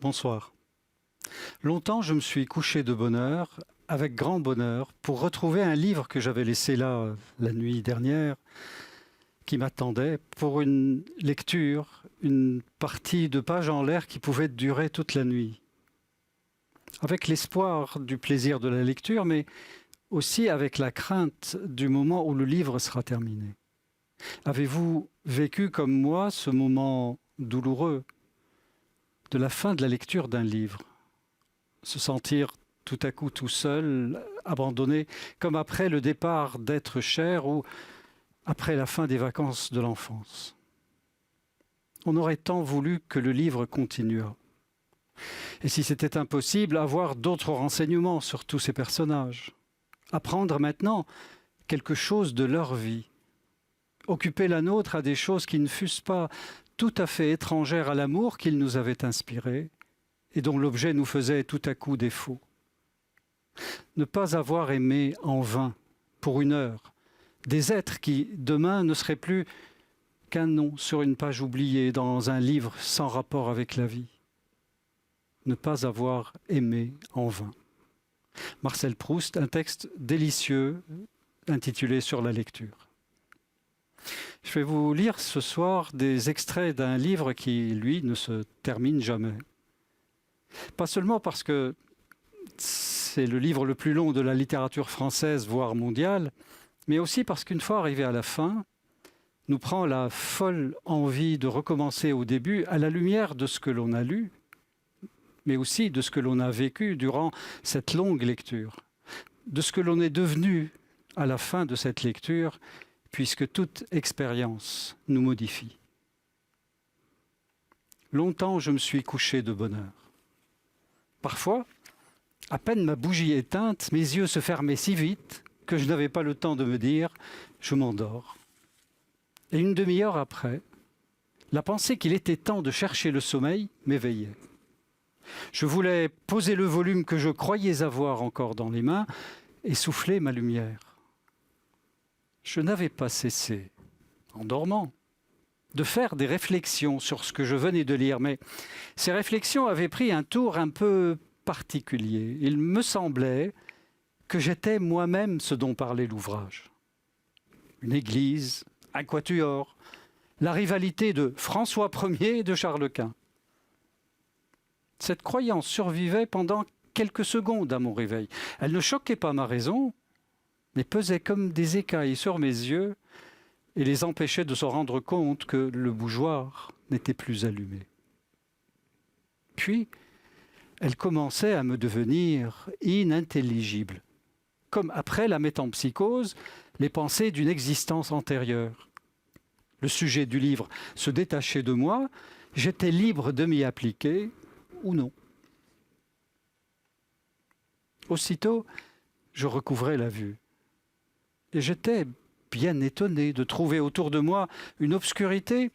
Bonsoir. Longtemps, je me suis couché de bonne heure, avec grand bonheur, pour retrouver un livre que j'avais laissé là la nuit dernière, qui m'attendait pour une lecture, une partie de page en l'air qui pouvait durer toute la nuit. Avec l'espoir du plaisir de la lecture, mais aussi avec la crainte du moment où le livre sera terminé. Avez-vous vécu comme moi ce moment douloureux de la fin de la lecture d'un livre? Se sentir tout à coup tout seul, abandonné, comme après le départ d'êtres chers ou après la fin des vacances de l'enfance. On aurait tant voulu que le livre continuât. Et si c'était impossible, avoir d'autres renseignements sur tous ces personnages. Apprendre maintenant quelque chose de leur vie. Occuper la nôtre à des choses qui ne fussent pas tout à fait étrangères à l'amour qu'ils nous avaient inspiré et dont l'objet nous faisait tout à coup défaut. Ne pas avoir aimé en vain, pour une heure, des êtres qui, demain, ne seraient plus qu'un nom sur une page oubliée dans un livre sans rapport avec la vie. Ne pas avoir aimé en vain. Marcel Proust, un texte délicieux intitulé « Sur la lecture ». Je vais vous lire ce soir des extraits d'un livre qui, lui, ne se termine jamais. Pas seulement parce que c'est le livre le plus long de la littérature française, voire mondiale, mais aussi parce qu'une fois arrivé à la fin, nous prend la folle envie de recommencer au début à la lumière de ce que l'on a lu, mais aussi de ce que l'on a vécu durant cette longue lecture, de ce que l'on est devenu à la fin de cette lecture, puisque toute expérience nous modifie. Longtemps, je me suis couché de bonne heure. Parfois, à peine ma bougie éteinte, mes yeux se fermaient si vite que je n'avais pas le temps de me dire « je m'endors ». Et une demi-heure après, la pensée qu'il était temps de chercher le sommeil m'éveillait. Je voulais poser le volume que je croyais avoir encore dans les mains et souffler ma lumière. Je n'avais pas cessé, en dormant, de faire des réflexions sur ce que je venais de lire, mais ces réflexions avaient pris un tour un peu particulier. Il me semblait que j'étais moi-même ce dont parlait l'ouvrage. Une église, un quatuor, la rivalité de François Ier et de Charles Quint. Cette croyance survivait pendant quelques secondes à mon réveil. Elle ne choquait pas ma raison, mais pesait comme des écailles sur mes yeux et les empêchait de se rendre compte que le bougeoir n'était plus allumé. Puis, elle commençait à me devenir inintelligible, comme après la métempsychose, les pensées d'une existence antérieure. Le sujet du livre se détachait de moi, j'étais libre de m'y appliquer ou non. Aussitôt, je recouvrais la vue. Et j'étais bien étonné de trouver autour de moi une obscurité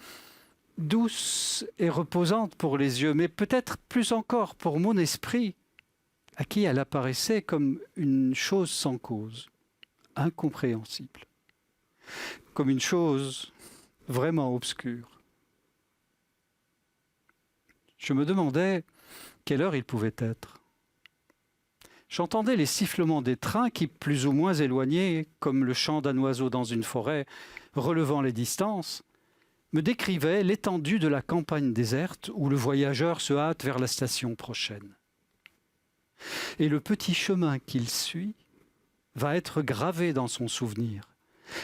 douce et reposante pour les yeux, mais peut-être plus encore pour mon esprit, à qui elle apparaissait comme une chose sans cause, incompréhensible, comme une chose vraiment obscure. Je me demandais quelle heure il pouvait être. J'entendais les sifflements des trains qui, plus ou moins éloignés, comme le chant d'un oiseau dans une forêt, relevant les distances, me décrivaient l'étendue de la campagne déserte où le voyageur se hâte vers la station prochaine. Et le petit chemin qu'il suit va être gravé dans son souvenir,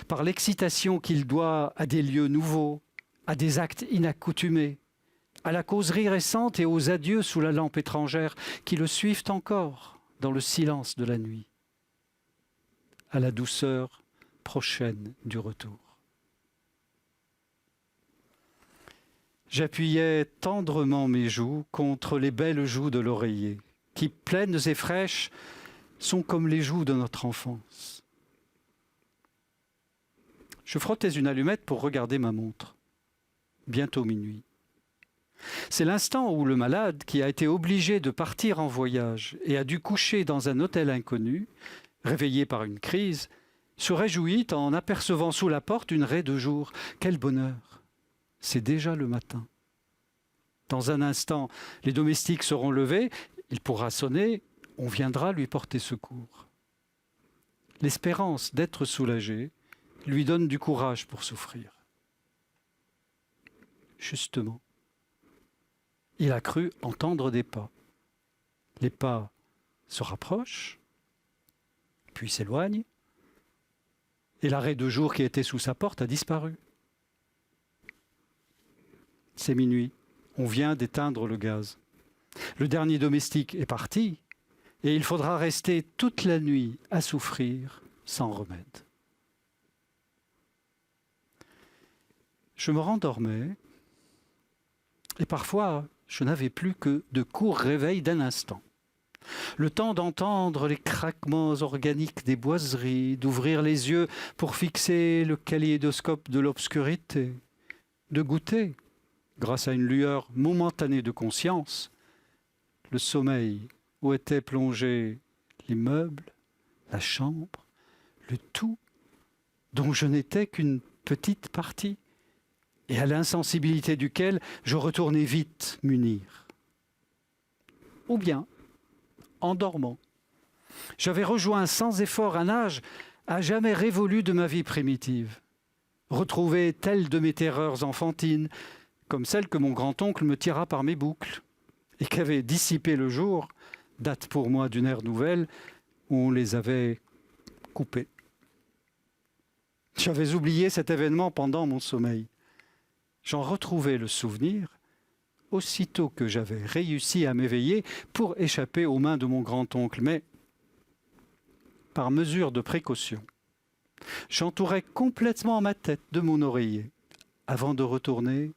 par l'excitation qu'il doit à des lieux nouveaux, à des actes inaccoutumés, à la causerie récente et aux adieux sous la lampe étrangère qui le suivent encore dans le silence de la nuit, à la douceur prochaine du retour. J'appuyais tendrement mes joues contre les belles joues de l'oreiller, qui, pleines et fraîches, sont comme les joues de notre enfance. Je frottais une allumette pour regarder ma montre. Bientôt minuit. C'est l'instant où le malade, qui a été obligé de partir en voyage et a dû coucher dans un hôtel inconnu, réveillé par une crise, se réjouit en apercevant sous la porte une raie de jour. Quel bonheur! C'est déjà le matin. Dans un instant, les domestiques seront levés, il pourra sonner, on viendra lui porter secours. L'espérance d'être soulagé lui donne du courage pour souffrir. Justement, il a cru entendre des pas. Les pas se rapprochent, puis s'éloignent, et l'arrêt de jour qui était sous sa porte a disparu. C'est minuit, on vient d'éteindre le gaz. Le dernier domestique est parti, et il faudra rester toute la nuit à souffrir sans remède. Je me rendormais, et parfois je n'avais plus que de courts réveils d'un instant. Le temps d'entendre les craquements organiques des boiseries, d'ouvrir les yeux pour fixer le kaléidoscope de l'obscurité, de goûter, grâce à une lueur momentanée de conscience, le sommeil où étaient plongés les meubles, la chambre, le tout dont je n'étais qu'une petite partie et à l'insensibilité duquel je retournais vite m'unir. Ou bien, en dormant, j'avais rejoint sans effort un âge à jamais révolu de ma vie primitive, retrouvé telle de mes terreurs enfantines, comme celle que mon grand-oncle me tira par mes boucles, et qu'avait dissipé le jour, date pour moi d'une ère nouvelle, où on les avait coupées. J'avais oublié cet événement pendant mon sommeil. J'en retrouvais le souvenir aussitôt que j'avais réussi à m'éveiller pour échapper aux mains de mon grand-oncle, mais par mesure de précaution, j'entourais complètement ma tête de mon oreiller avant de retourner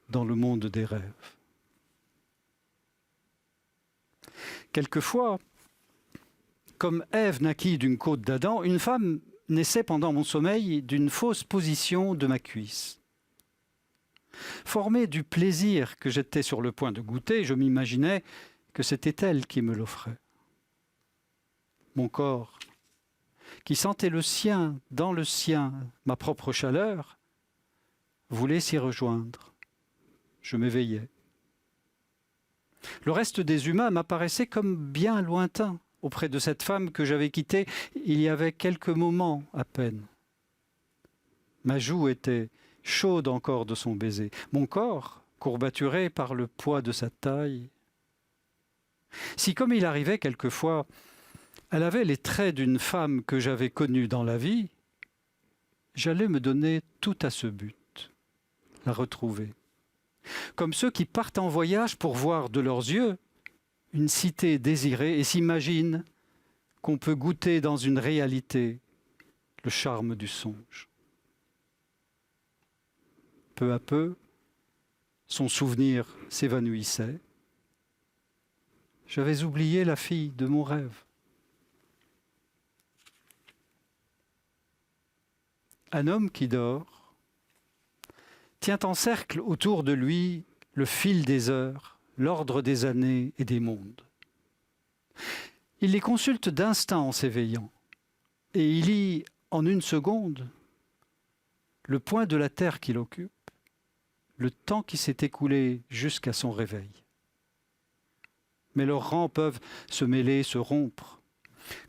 dans le monde des rêves. Quelquefois, comme Ève naquit d'une côte d'Adam, une femme naissait pendant mon sommeil d'une fausse position de ma cuisse. Formé du plaisir que j'étais sur le point de goûter, je m'imaginais que c'était elle qui me l'offrait. Mon corps, qui sentait le sien dans le sien, ma propre chaleur, voulait s'y rejoindre. Je m'éveillais. Le reste des humains m'apparaissait comme bien lointain auprès de cette femme que j'avais quittée il y avait quelques moments à peine. Ma joue était chaude encore de son baiser, mon corps courbaturé par le poids de sa taille. Si, comme il arrivait quelquefois, elle avait les traits d'une femme que j'avais connue dans la vie, j'allais me donner tout à ce but, la retrouver. Comme ceux qui partent en voyage pour voir de leurs yeux une cité désirée et s'imaginent qu'on peut goûter dans une réalité le charme du songe. Peu à peu, son souvenir s'évanouissait. J'avais oublié la fille de mon rêve. Un homme qui dort tient en cercle autour de lui le fil des heures, l'ordre des années et des mondes. Il les consulte d'instinct en s'éveillant, et il lit en une seconde le point de la terre qu'il occupe, le temps qui s'est écoulé jusqu'à son réveil. Mais leurs rangs peuvent se mêler, se rompre,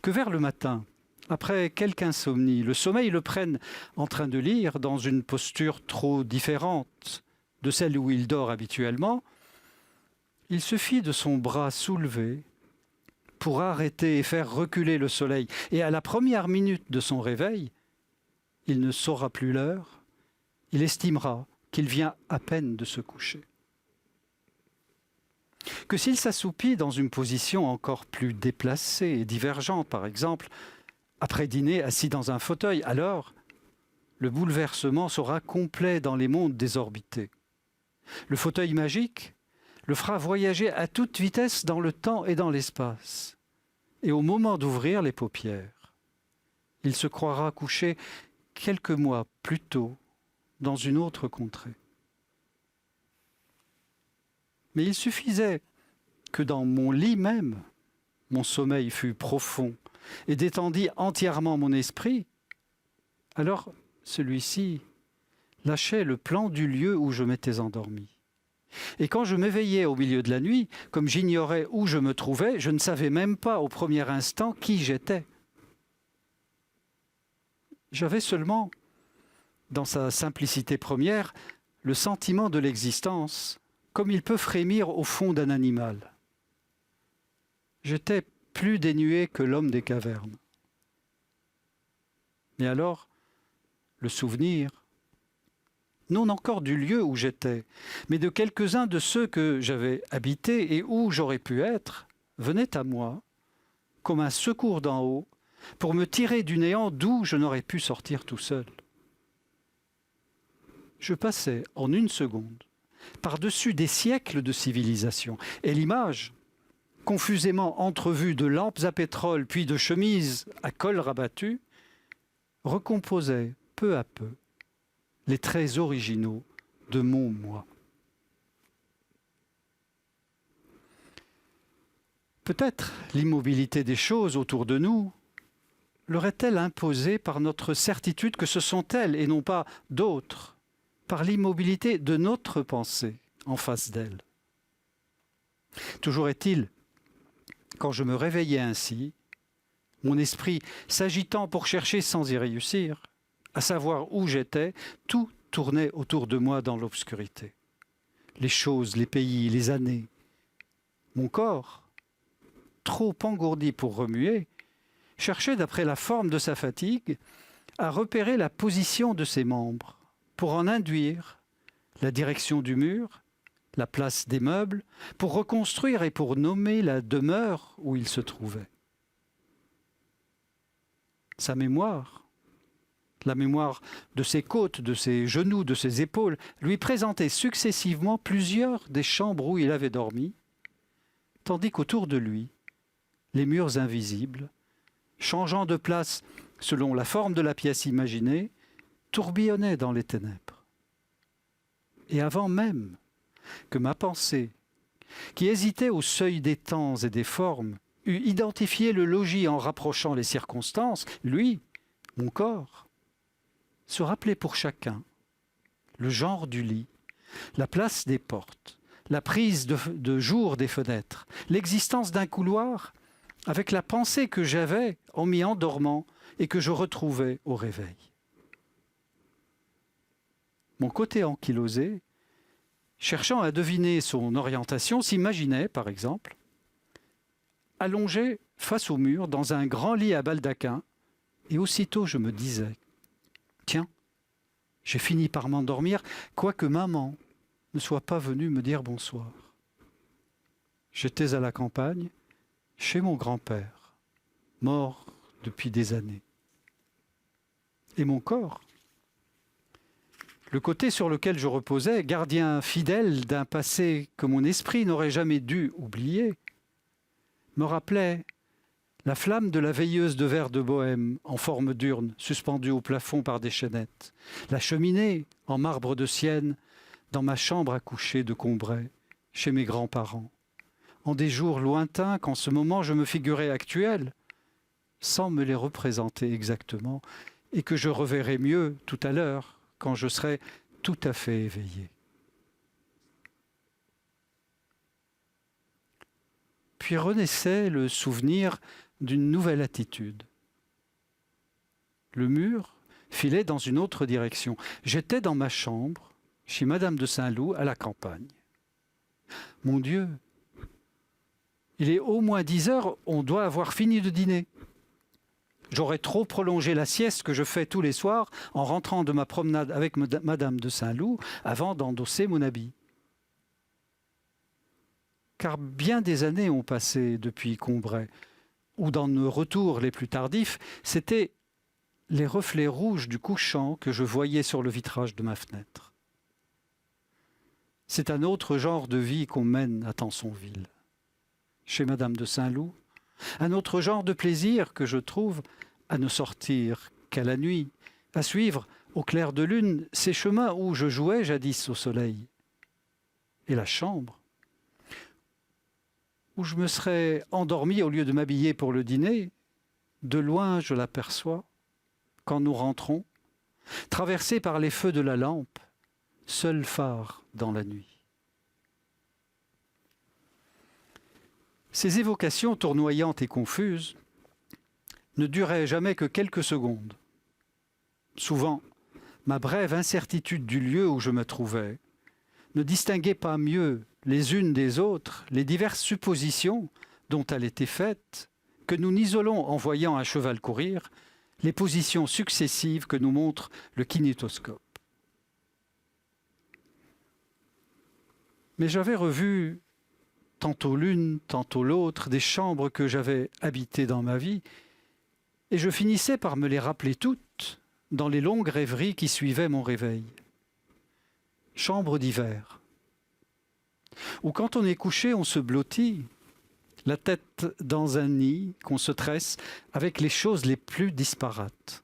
que vers le matin, après quelque insomnie, le sommeil le prenne en train de lire dans une posture trop différente de celle où il dort habituellement, il suffit de son bras soulevé pour arrêter et faire reculer le soleil. Et à la première minute de son réveil, il ne saura plus l'heure, il estimera qu'il vient à peine de se coucher. Que s'il s'assoupit dans une position encore plus déplacée et divergente, par exemple, après dîner assis dans un fauteuil, alors le bouleversement sera complet dans les mondes désorbités. Le fauteuil magique le fera voyager à toute vitesse dans le temps et dans l'espace. Et au moment d'ouvrir les paupières, il se croira couché quelques mois plus tôt dans une autre contrée. Mais il suffisait que dans mon lit même, mon sommeil fût profond et détendit entièrement mon esprit, alors celui-ci lâchait le plan du lieu où je m'étais endormi. Et quand je m'éveillais au milieu de la nuit, comme j'ignorais où je me trouvais, je ne savais même pas au premier instant qui j'étais. J'avais seulement, dans sa simplicité première, le sentiment de l'existence, comme il peut frémir au fond d'un animal. J'étais plus dénué que l'homme des cavernes. Mais alors, le souvenir, non encore du lieu où j'étais, mais de quelques-uns de ceux que j'avais habités et où j'aurais pu être, venait à moi, comme un secours d'en haut, pour me tirer du néant d'où je n'aurais pu sortir tout seul. Je passais en une seconde par-dessus des siècles de civilisation, et l'image, confusément entrevue de lampes à pétrole puis de chemises à col rabattu, recomposait peu à peu les traits originaux de mon moi. Peut-être l'immobilité des choses autour de nous leur est-elle imposée par notre certitude que ce sont elles et non pas d'autres, par l'immobilité de notre pensée en face d'elles. Toujours est-il, quand je me réveillais ainsi, mon esprit s'agitant pour chercher sans y réussir, à savoir où j'étais, tout tournait autour de moi dans l'obscurité. Les choses, les pays, les années. Mon corps, trop engourdi pour remuer, cherchait d'après la forme de sa fatigue à repérer la position de ses membres pour en induire la direction du mur, la place des meubles, pour reconstruire et pour nommer la demeure où il se trouvait. Sa mémoire, la mémoire de ses côtes, de ses genoux, de ses épaules, lui présentait successivement plusieurs des chambres où il avait dormi, tandis qu'autour de lui, les murs invisibles, changeant de place selon la forme de la pièce imaginée, tourbillonnaient dans les ténèbres. Et avant même que ma pensée, qui hésitait au seuil des temps et des formes, eût identifié le logis en rapprochant les circonstances, lui, mon corps, se rappelait pour chacun le genre du lit, la place des portes, la prise de jour des fenêtres, l'existence d'un couloir, avec la pensée que j'avais en m'y endormant et que je retrouvais au réveil. Mon côté ankylosé, cherchant à deviner son orientation, s'imaginait, par exemple, allongé face au mur dans un grand lit à baldaquin, et aussitôt je me disais « Tiens, j'ai fini par m'endormir, quoique maman ne soit pas venue me dire bonsoir. » J'étais à la campagne, chez mon grand-père, mort depuis des années. Et mon corps, le côté sur lequel je reposais, gardien fidèle d'un passé que mon esprit n'aurait jamais dû oublier, me rappelait la flamme de la veilleuse de verre de Bohême en forme d'urne, suspendue au plafond par des chaînettes, la cheminée en marbre de Sienne dans ma chambre à coucher de Combray, chez mes grands-parents, en des jours lointains qu'en ce moment je me figurais actuels, sans me les représenter exactement, et que je reverrai mieux tout à l'heure, quand je serai tout à fait éveillé. Puis renaissait le souvenir d'une nouvelle attitude. Le mur filait dans une autre direction. J'étais dans ma chambre, chez Madame de Saint-Loup, à la campagne. Mon Dieu, il est au moins 10 heures, on doit avoir fini de dîner. J'aurais trop prolongé la sieste que je fais tous les soirs en rentrant de ma promenade avec Madame de Saint-Loup avant d'endosser mon habit. Car bien des années ont passé depuis Combray, où dans nos retours les plus tardifs, c'étaient les reflets rouges du couchant que je voyais sur le vitrage de ma fenêtre. C'est un autre genre de vie qu'on mène à Tansonville. Chez Madame de Saint-Loup, un autre genre de plaisir que je trouve à ne sortir qu'à la nuit, à suivre au clair de lune ces chemins où je jouais jadis au soleil. Et la chambre, où je me serais endormi au lieu de m'habiller pour le dîner, de loin je l'aperçois, quand nous rentrons, traversée par les feux de la lampe, seul phare dans la nuit. Ces évocations tournoyantes et confuses ne duraient jamais que quelques secondes. Souvent, ma brève incertitude du lieu où je me trouvais ne distinguait pas mieux les unes des autres les diverses suppositions dont elle était faite que nous n'isolons en voyant un cheval courir les positions successives que nous montre le kinétoscope. Mais j'avais revu tantôt l'une, tantôt l'autre des chambres que j'avais habitées dans ma vie, et je finissais par me les rappeler toutes dans les longues rêveries qui suivaient mon réveil. Chambre d'hiver, où quand on est couché, on se blottit, la tête dans un nid qu'on se tresse avec les choses les plus disparates.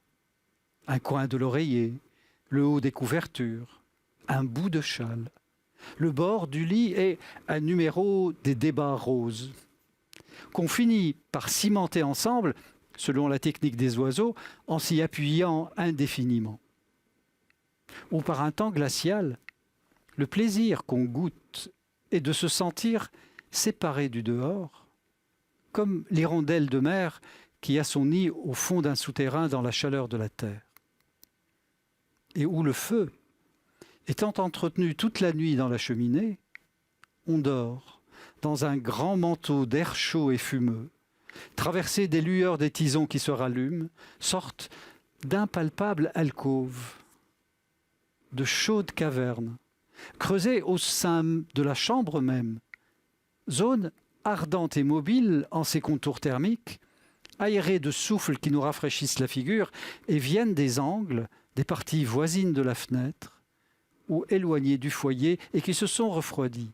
Un coin de l'oreiller, le haut des couvertures, un bout de châle, le bord du lit et un numéro des débats roses, qu'on finit par cimenter ensemble, selon la technique des oiseaux, en s'y appuyant indéfiniment. Ou par un temps glacial, le plaisir qu'on goûte est de se sentir séparé du dehors, comme l'hirondelle de mer qui a son nid au fond d'un souterrain dans la chaleur de la terre. Et où le feu, étant entretenu toute la nuit dans la cheminée, on dort dans un grand manteau d'air chaud et fumeux, traversé des lueurs des tisons qui se rallument, sorte d'impalpables alcôves, de chaudes cavernes, creusées au sein de la chambre même, zone ardente et mobile en ses contours thermiques, aérée de souffles qui nous rafraîchissent la figure et viennent des angles, des parties voisines de la fenêtre, ou éloignées du foyer et qui se sont refroidies.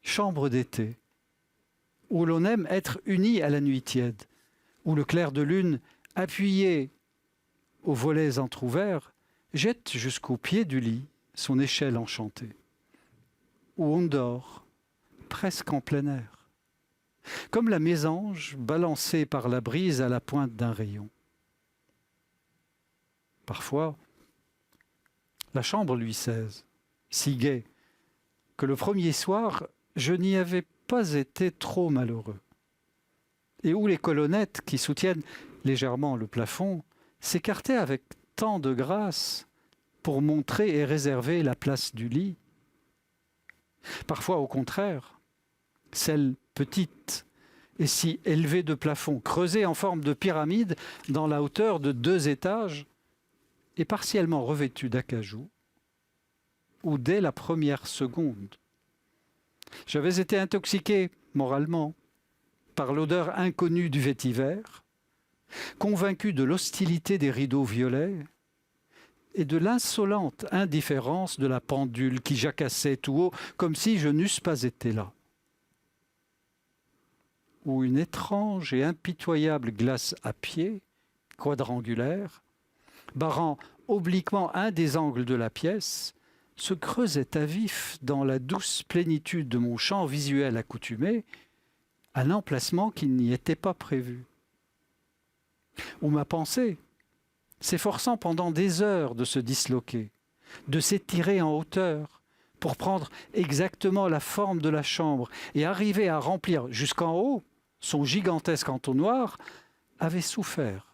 Chambre d'été, où l'on aime être uni à la nuit tiède, où le clair de lune, appuyé aux volets entr'ouverts, jette jusqu'au pied du lit son échelle enchantée, où on dort, presque en plein air, comme la mésange balancée par la brise à la pointe d'un rayon. Parfois, la chambre lui saisit, si gaie, que le premier soir, je n'y avais pas été trop malheureux, et où les colonnettes qui soutiennent légèrement le plafond s'écartaient avec tant de grâce pour montrer et réserver la place du lit. Parfois, au contraire, celle petite et si élevée de plafond, creusée en forme de pyramide dans la hauteur de 2 étages et partiellement revêtue d'acajou, où dès la première seconde, j'avais été intoxiqué moralement par l'odeur inconnue du vétiver, convaincu de l'hostilité des rideaux violets et de l'insolente indifférence de la pendule qui jacassait tout haut comme si je n'eusse pas été là. Où une étrange et impitoyable glace à pied, quadrangulaire, barrant obliquement un des angles de la pièce, se creusait à vif dans la douce plénitude de mon champ visuel accoutumé, un emplacement qui n'y était pas prévu. Où ma pensée, s'efforçant pendant des heures de se disloquer, de s'étirer en hauteur, pour prendre exactement la forme de la chambre et arriver à remplir jusqu'en haut son gigantesque entonnoir, avait souffert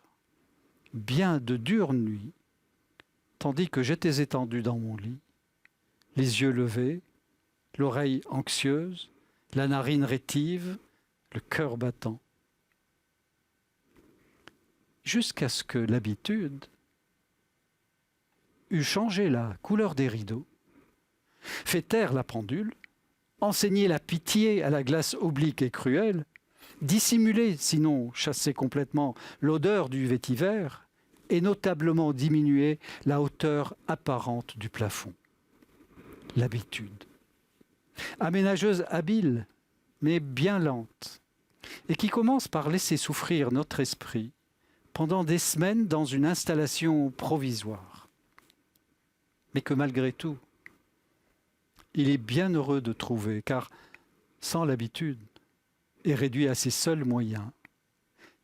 bien de dures nuits, tandis que j'étais étendu dans mon lit, les yeux levés, l'oreille anxieuse, la narine rétive, le cœur battant. Jusqu'à ce que l'habitude eût changé la couleur des rideaux, fait taire la pendule, enseigné la pitié à la glace oblique et cruelle, dissimulé, sinon chassé complètement, l'odeur du vétiver et notablement diminué la hauteur apparente du plafond. L'habitude, aménageuse habile, mais bien lente, et qui commence par laisser souffrir notre esprit pendant des semaines dans une installation provisoire. Mais que malgré tout, il est bien heureux de trouver, car sans l'habitude, et réduit à ses seuls moyens,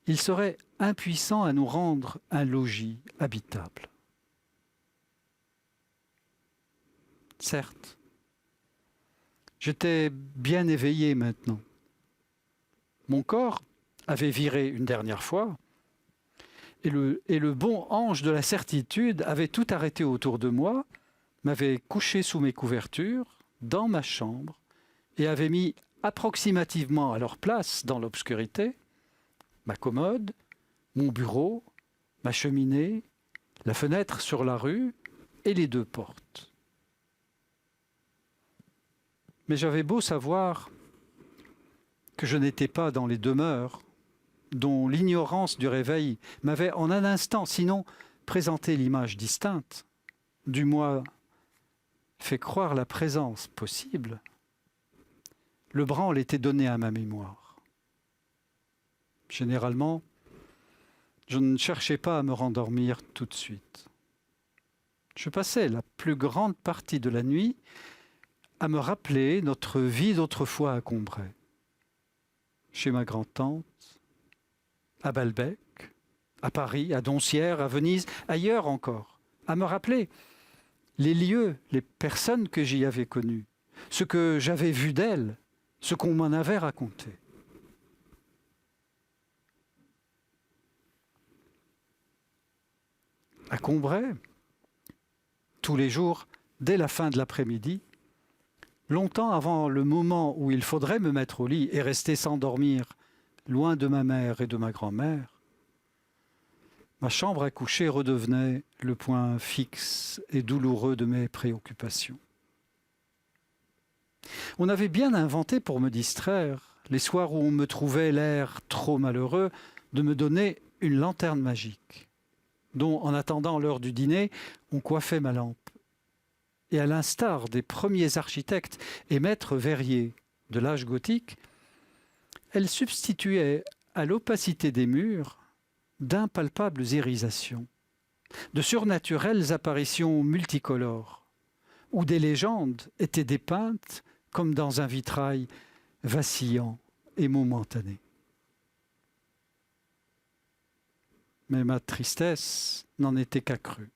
il serait impuissant à nous rendre un logis habitable. Certes, J'étais bien éveillé maintenant. Mon corps avait viré une dernière fois, et le bon ange de la certitude avait tout arrêté autour de moi, m'avait couché sous mes couvertures, dans ma chambre, et avait mis approximativement à leur place dans l'obscurité ma commode, mon bureau, ma cheminée, la fenêtre sur la rue et les 2 portes. Mais j'avais beau savoir que je n'étais pas dans les demeures dont l'ignorance du réveil m'avait en un instant, sinon présenté l'image distincte, du moins fait croire la présence possible, le branle était donné à ma mémoire. Généralement, je ne cherchais pas à me rendormir tout de suite. Je passais la plus grande partie de la nuit à me rappeler notre vie d'autrefois à Combray, chez ma grand-tante, à Balbec, à Paris, à Doncières, à Venise, ailleurs encore, à me rappeler les lieux, les personnes que j'y avais connues, ce que j'avais vu d'elles, ce qu'on m'en avait raconté. À Combray, tous les jours, dès la fin de l'après-midi, longtemps avant le moment où il faudrait me mettre au lit et rester sans dormir, loin de ma mère et de ma grand-mère, ma chambre à coucher redevenait le point fixe et douloureux de mes préoccupations. On avait bien inventé pour me distraire, les soirs où on me trouvait l'air trop malheureux, de me donner une lanterne magique, dont, en attendant l'heure du dîner, on coiffait ma lampe. Et à l'instar des premiers architectes et maîtres verriers de l'âge gothique, elle substituait à l'opacité des murs d'impalpables irisations, de surnaturelles apparitions multicolores, où des légendes étaient dépeintes comme dans un vitrail vacillant et momentané. Mais ma tristesse n'en était qu'accrue.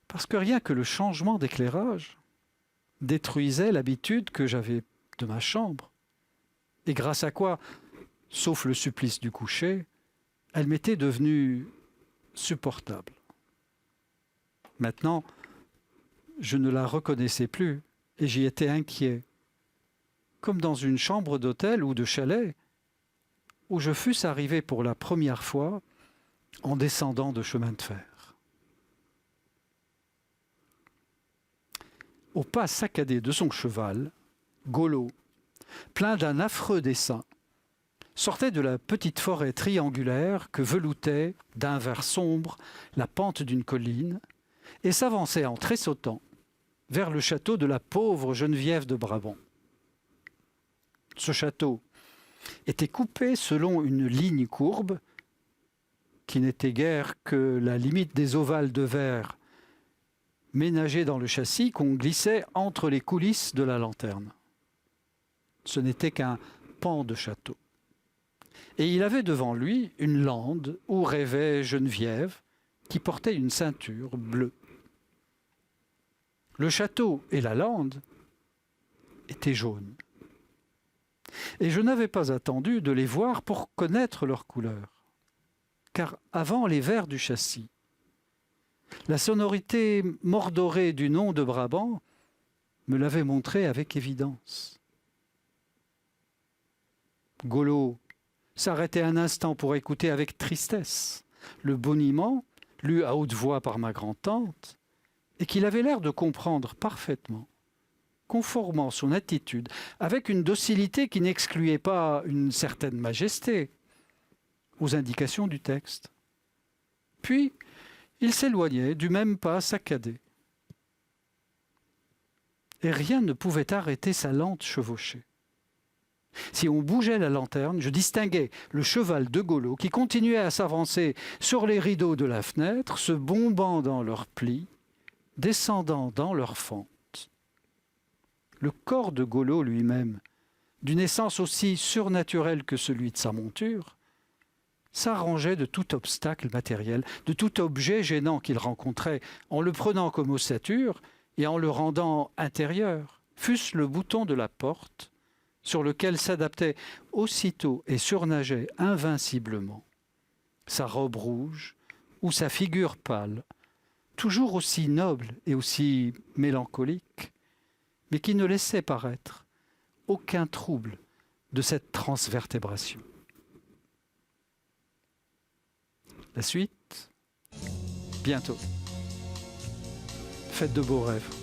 Parce que rien que le changement d'éclairage détruisait l'habitude que j'avais de ma chambre, et grâce à quoi, sauf le supplice du coucher, elle m'était devenue supportable. Maintenant, je ne la reconnaissais plus et j'y étais inquiet, comme dans une chambre d'hôtel ou de chalet où je fusse arrivé pour la première fois en descendant de chemin de fer. Au pas saccadé de son cheval, Golo, plein d'un affreux dessein, sortait de la petite forêt triangulaire que veloutait d'un vert sombre la pente d'une colline et s'avançait en tressautant vers le château de la pauvre Geneviève de Brabant. Ce château était coupé selon une ligne courbe qui n'était guère que la limite des ovales de verre ménagés dans le châssis qu'on glissait entre les coulisses de la lanterne. Ce n'était qu'un pan de château. Et il avait devant lui une lande où rêvait Geneviève, qui portait une ceinture bleue. Le château et la lande étaient jaunes. Et je n'avais pas attendu de les voir pour connaître leur couleur. Car avant les vers du châssis, la sonorité mordorée du nom de Brabant me l'avait montré avec évidence. Golo s'arrêtait un instant pour écouter avec tristesse le boniment, lu à haute voix par ma grand-tante, et qu'il avait l'air de comprendre parfaitement, conformant son attitude avec une docilité qui n'excluait pas une certaine majesté aux indications du texte. Puis, il s'éloignait du même pas saccadé. Et rien ne pouvait arrêter sa lente chevauchée. Si on bougeait la lanterne, je distinguais le cheval de Golo qui continuait à s'avancer sur les rideaux de la fenêtre, se bombant dans leurs plis, descendant dans leurs fentes. Le corps de Golo lui-même, d'une essence aussi surnaturelle que celui de sa monture, s'arrangeait de tout obstacle matériel, de tout objet gênant qu'il rencontrait, en le prenant comme ossature et en le rendant intérieur, fût-ce le bouton de la porte, sur lequel s'adaptait aussitôt et surnageait invinciblement sa robe rouge ou sa figure pâle, toujours aussi noble et aussi mélancolique, mais qui ne laissait paraître aucun trouble de cette transvertébration. La suite, bientôt. Faites de beaux rêves.